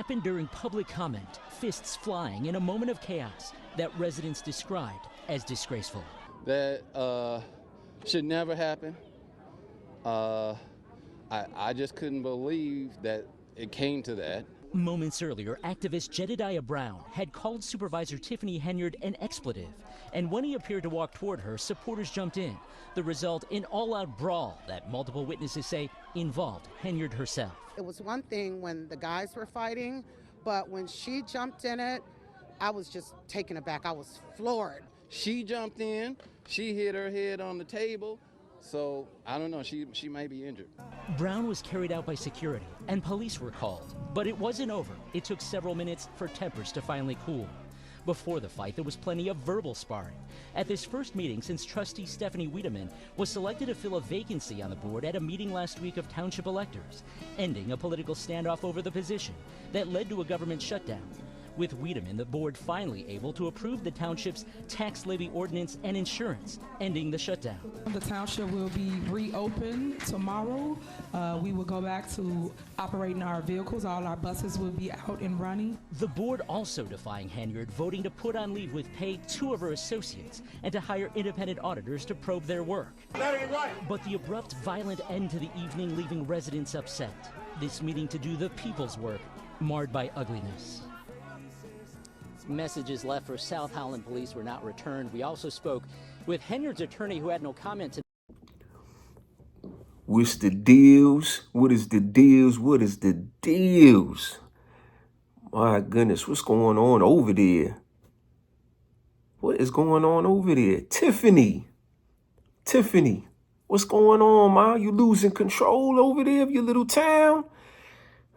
happened during public comment, fists flying in a moment of chaos that residents described as disgraceful. That should never happen. I just couldn't believe that it came to that. Moments earlier, activist Jedidiah Brown had called Supervisor Tiffany Henyard an expletive, and when he appeared to walk toward her, supporters jumped in. The result, an all-out brawl that multiple witnesses say involved Henyard herself. It was one thing when the guys were fighting, but when she jumped in it, I was just taken aback. I was floored. She jumped in, she hit her head on the table, so I don't know, she may be injured. Brown was carried out by security and police were called, but it wasn't over. It took several minutes for tempers to finally cool. Before the fight, there was plenty of verbal sparring. At this first meeting since trustee Stephanie Wiedemann was selected to fill a vacancy on the board at a meeting last week of township electors, ending a political standoff over the position that led to a government shutdown. With Wiedemann, the board finally able to approve the township's tax levy ordinance and insurance, ending the shutdown. The township will be reopened tomorrow. We will go back to operating our vehicles. All our buses will be out and running. The board also defying Henyard, voting to put on leave with pay 2 of her associates and to hire independent auditors to probe their work. That ain't right. But the abrupt, violent end to the evening leaving residents upset. This meeting to do the people's work marred by ugliness. Messages left for South Holland police were not returned. We also spoke with Henyard's attorney who had no comment to. What's the deals? What is the deals? What is the deals? My goodness, what's going on over there? What is going on over there? Tiffany, what's going on, ma? You losing control over there of your little town?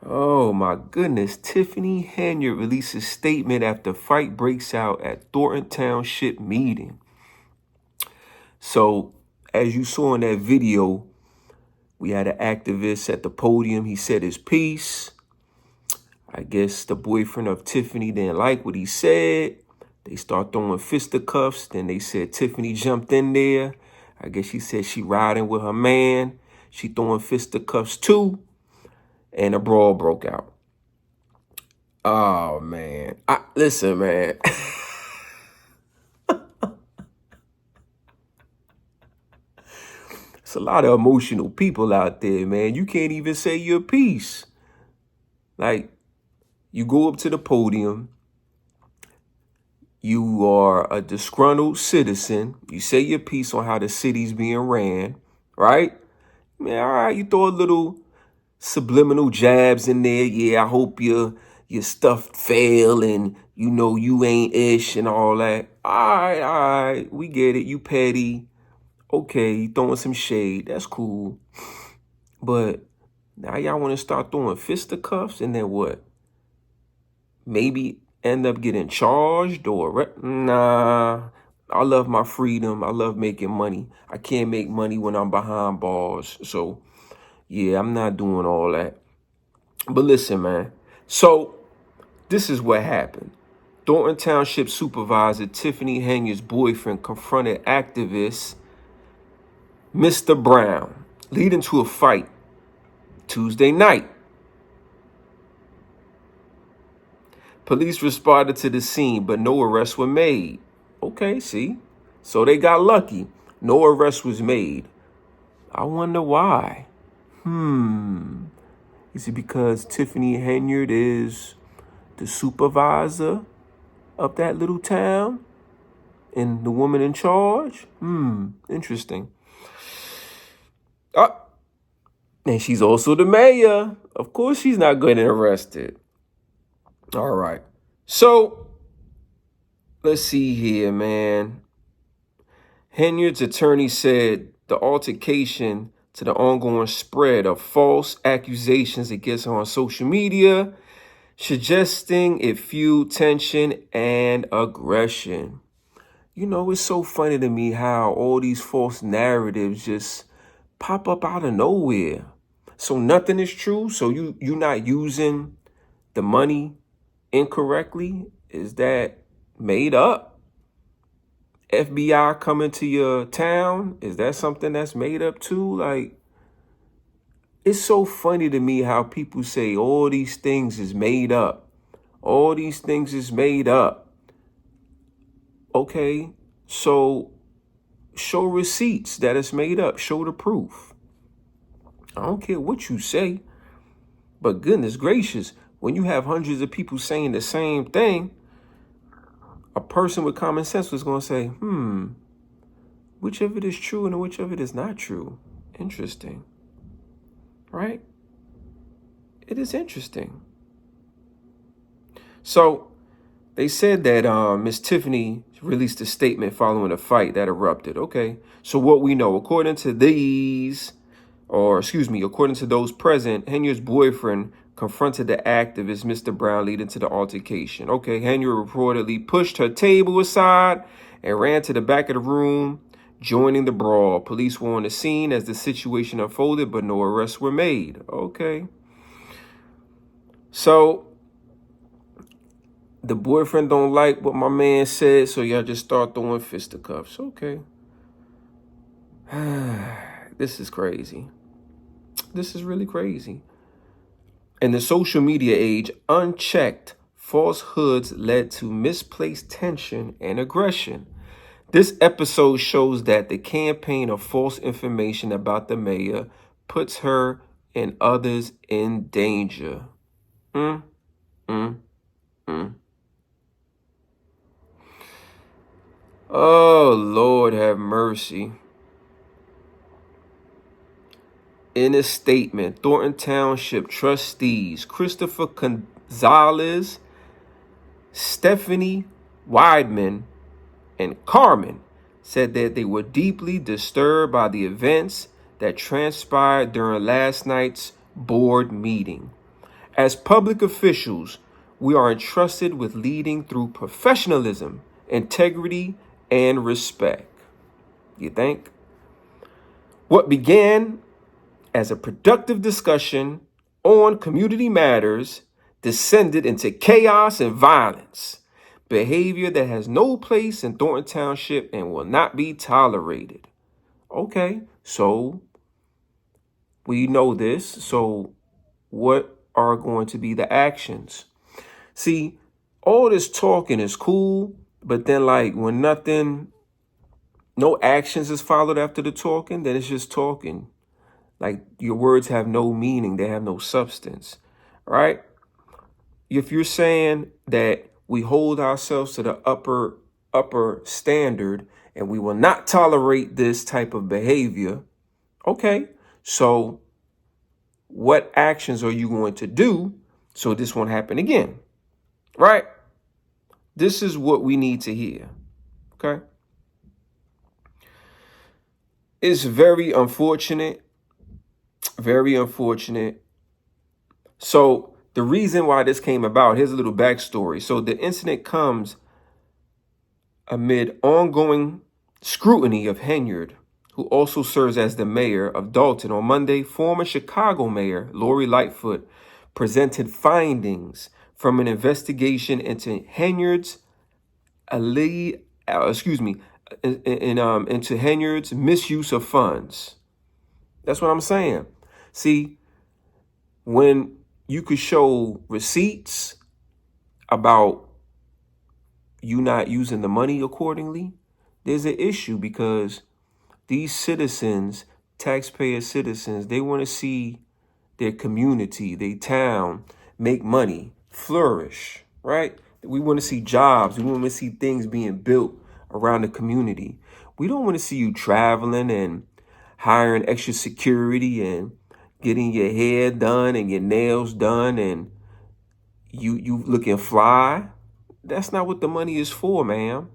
Oh my goodness, Tiffany Henyard releases statement after fight breaks out at Thornton Township meeting. So, as you saw in that video, we had an activist at the podium. He said his piece. I guess the boyfriend of Tiffany didn't like what he said. They start throwing fisticuffs. Then they said Tiffany jumped in there. I guess she said she riding with her man. She throwing fisticuffs too. And a brawl broke out. Oh, man. Listen, man. It's a lot of emotional people out there, man. You can't even say your piece. Like, you go up to the podium. You are a disgruntled citizen. You say your piece on how the city's being ran, right? Man, all right, you throw a little subliminal jabs in there. Yeah, I hope your stuff fail and you know you ain't ish and all that. All right, we get it. You petty. Okay, you throwing some shade. That's cool. But now y'all want to start throwing fisticuffs and then what? Maybe end up getting charged or nah. I love my freedom. I love making money. I can't make money when I'm behind bars. So yeah, I'm not doing all that. But listen, man. So this is what happened. Dolton Township Supervisor Tiffany Henyard's boyfriend confronted activist Mr. Brown, leading to a fight Tuesday night. Police responded to the scene, but no arrests were made. Okay, see? So they got lucky. No arrest was made. I wonder why. Is it because Tiffany Henyard is the supervisor of that little town and the woman in charge? Interesting. And she's also the mayor. Of course she's not getting arrested. All right. So let's see here, man. Henyard's attorney said the altercation to the ongoing spread of false accusations against her on social media, suggesting it fueled tension and aggression. You know, it's so funny to me how all these false narratives just pop up out of nowhere. So nothing is true. So you're not using the money incorrectly. Is that made up? FBI coming to your town? Is that something that's made up too? Like, It's so funny to me how people say all these things is made up. All these things is made up. Okay, so show receipts that it's made up. Show the proof. I don't care what you say, but goodness gracious, when you have hundreds of people saying the same thing, a person with common sense was going to say, which of it is true and which of it is not true? Interesting. Right? It is interesting. So they said that Miss Tiffany released a statement following a fight that erupted. Okay. So what we know, according to according to those present, Henyard's boyfriend confronted the activist, Mr. Brown, leading to the altercation. Okay. Henyard reportedly pushed her table aside and ran to the back of the room, joining the brawl. Police were on the scene as the situation unfolded, but no arrests were made. Okay. So the boyfriend don't like what my man said, so y'all just start throwing fisticuffs. Okay. This is crazy. This is really crazy. In the social media age, unchecked falsehoods led to misplaced tension and aggression. This episode shows that the campaign of false information about the mayor puts her and others in danger. Oh, Lord have mercy. In a statement, Thornton Township Trustees Christopher Gonzalez, Stephanie Weidman, and Carmen said that they were deeply disturbed by the events that transpired during last night's board meeting. As public officials, we are entrusted with leading through professionalism, integrity, and respect. You think? What began as a productive discussion on community matters descended into chaos and violence, behavior that has no place in Thornton Township and will not be tolerated. Okay, so we know this. So what are going to be the actions? See, all this talking is cool, but then like when no actions is followed after the talking, then it's just talking. Like your words have no meaning. They have no substance, right? If you're saying that we hold ourselves to the upper standard and we will not tolerate this type of behavior, okay, so what actions are you going to do so this won't happen again, right? This is what we need to hear, okay? It's very unfortunate. Very unfortunate. So the reason why this came about, here's a little backstory. So the incident comes amid ongoing scrutiny of Henyard, who also serves as the mayor of Dolton. On Monday, former Chicago Mayor Lori Lightfoot presented findings from an investigation into Henyard's into Henyard's misuse of funds. That's what I'm saying. See, when you could show receipts about you not using the money accordingly, there's an issue because these citizens, taxpayer citizens, they want to see their community, their town make money, flourish, right? We want to see jobs. We want to see things being built around the community. We don't want to see you traveling and hiring extra security and getting your hair done and your nails done and you looking fly. That's not what the money is for, ma'am.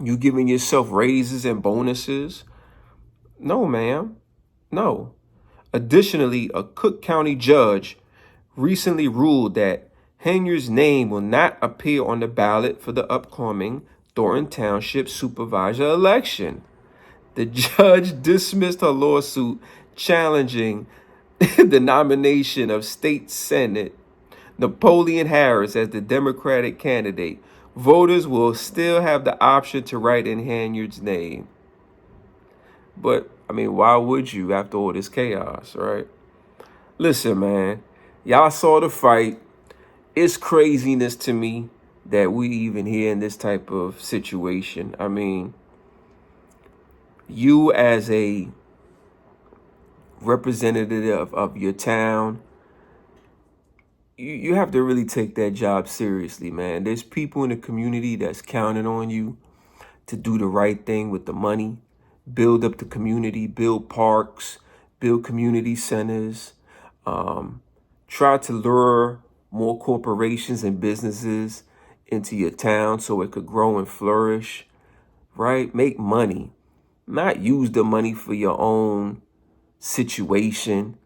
You giving yourself raises and bonuses. No, ma'am. No. Additionally, a Cook County judge recently ruled that Henyard's name will not appear on the ballot for the upcoming Thornton Township Supervisor election. The judge dismissed her lawsuit challenging the nomination of State Senate Napoleon Harris as the Democratic candidate. Voters will still have the option to write in Henyard's name. But I mean, why would you after all this chaos, right? Listen, man, y'all saw the fight. It's craziness to me that we even here in this type of situation. I mean, you as a representative of your town, you have to really take that job seriously, man. There's people in the community that's counting on you to do the right thing with the money, build up the community, build parks, build community centers, try to lure more corporations and businesses into your town so it could grow and flourish, right? Make money, not use the money for your own situation.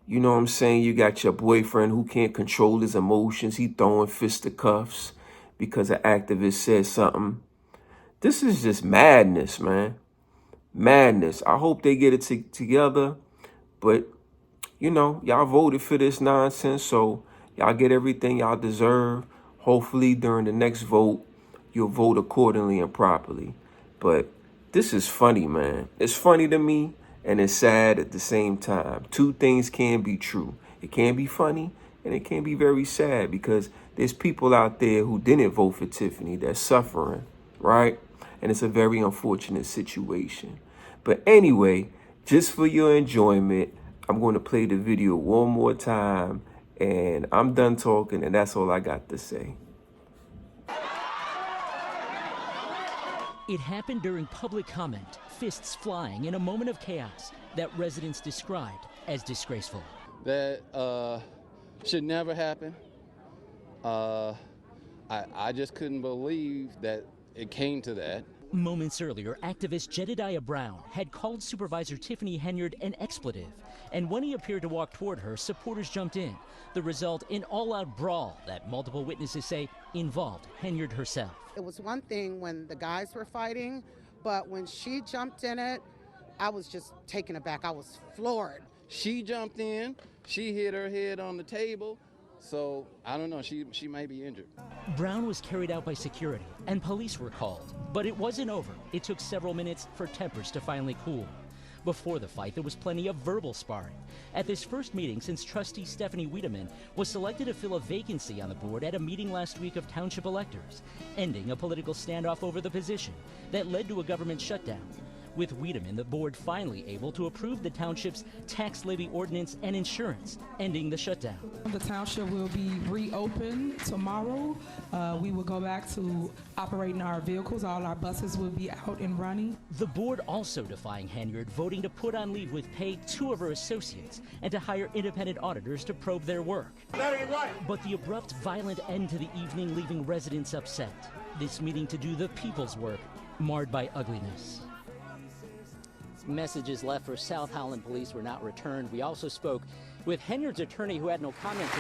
You know what I'm saying? You got your boyfriend who can't control his emotions. He throwing fisticuffs because an activist said something. This is just madness, man. Madness. I hope they get it together. But, you know, y'all voted for this nonsense, so y'all get everything y'all deserve. Hopefully during the next vote, you'll vote accordingly and properly. But this is funny, man. It's funny to me. And it's sad at the same time. Two things can be true. It can be funny and it can be very sad because there's people out there who didn't vote for Tiffany that's suffering, right? And it's a very unfortunate situation. But anyway, just for your enjoyment, I'm going to play the video one more time and I'm done talking and that's all I got to say. It happened during public comment, fists flying in a moment of chaos that residents described as disgraceful. That should never happen. I just couldn't believe that it came to that. Moments earlier, activist Jedidiah Brown had called Supervisor Tiffany Henyard an expletive, and when he appeared to walk toward her, supporters jumped in. The result, an all-out brawl that multiple witnesses say involved Henyard herself. It was one thing when the guys were fighting, but when she jumped in it, I was just taken aback. I was floored. She jumped in, she hit her head on the table, so I don't know, she may be injured. Brown was carried out by security and police were called, but it wasn't over. It took several minutes for tempers to finally cool. Before the fight, there was plenty of verbal sparring. At this first meeting since Trustee Stephanie Wiedemann was selected to fill a vacancy on the board at a meeting last week of township electors, ending a political standoff over the position that led to a government shutdown. With Wiedemann, the board finally able to approve the township's tax levy ordinance and insurance, ending the shutdown. The township will be reopened tomorrow. We will go back to operating our vehicles. All our buses will be out and running. The board also defying Henyard, voting to put on leave with pay 2 of her associates and to hire independent auditors to probe their work. That ain't right. But the abrupt, violent end to the evening leaving residents upset. This meeting to do the people's work, marred by ugliness. Messages left for South Holland police were not returned. We also spoke with Henyard's attorney who had no comment.